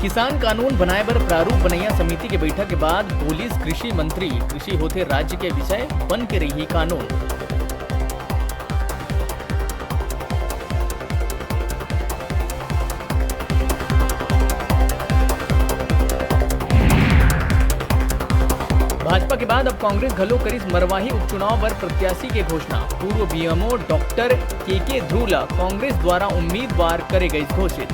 किसान कानून बनाए बर प्रारूप बनैया समिति के बैठक के बाद पुलिस कृषि मंत्री कृषि होते राज्य के विषय बन के रही कानून। भाजपा के बाद अब कांग्रेस घलो करिस मरवाही उपचुनाव पर प्रत्याशी के घोषणा। पूर्व बीएमओ डॉक्टर के ध्रुवला कांग्रेस द्वारा उम्मीदवार करे गई घोषित।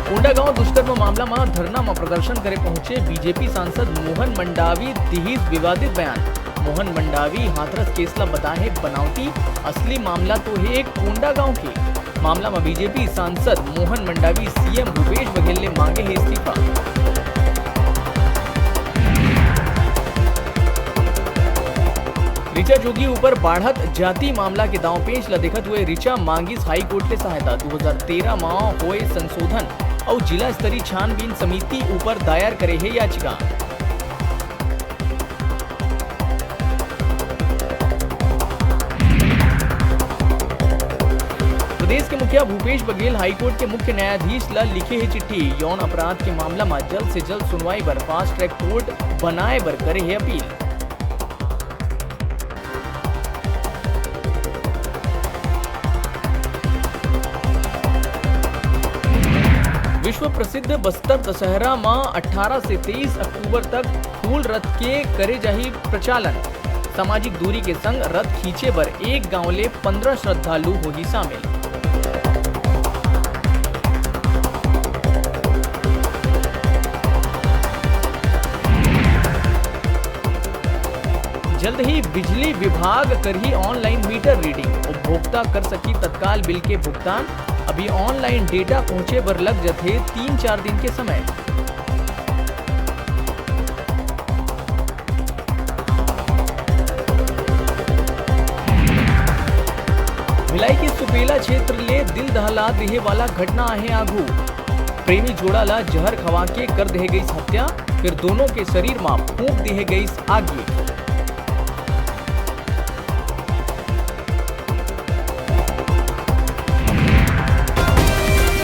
कोंडागांव दुष्कर्म मामला में धरना में प्रदर्शन करे पहुंचे बीजेपी सांसद मोहन मंडावी दिहित विवादित बयान। मोहन मंडावी हाथरस केसला बताए बनावटी, असली मामला तो है एक कोंडागांव के मामला में बीजेपी सांसद मोहन मंडावी सीएम भूपेश बघेल ने मांगे है इस्तीफा। ऋचा जोगी ऊपर बाढ़त जाति मामला के दांव पेच ला देखत हुए ऋचा मांगिस हाई कोर्ट ले सहायता। 2013 में हुए संशोधन और जिला स्तरीय छानबीन समिति ऊपर दायर करे है याचिका। प्रदेश के मुखिया भूपेश बघेल हाईकोर्ट के मुख्य न्यायाधीश ला लिखे है चिट्ठी। यौन अपराध के मामला में जल्द से जल्द सुनवाई पर फास्ट ट्रैक कोर्ट बनाए बर करे है अपील। विश्व प्रसिद्ध बस्तर दशहरा में 18 से 23 अक्टूबर तक फूल रथ के करे जाही प्रचालन। सामाजिक दूरी के संग रथ खींचे पर एक गांव ले 15 श्रद्धालु होगी शामिल। जल्द ही बिजली विभाग करही ऑनलाइन मीटर रीडिंग। उपभोक्ता कर सकी तत्काल बिल के भुगतान। अभी ऑनलाइन डेटा पहुंचे बर लग जाते 3-4 दिन के समय। भिलाई के सुपेला क्षेत्र ले दिल दहला देहे वाला घटना है आगू। प्रेमी जोड़ा ला जहर खवा के कर दे गई हत्या, फिर दोनों के शरीर में फूंक दी गई आगे।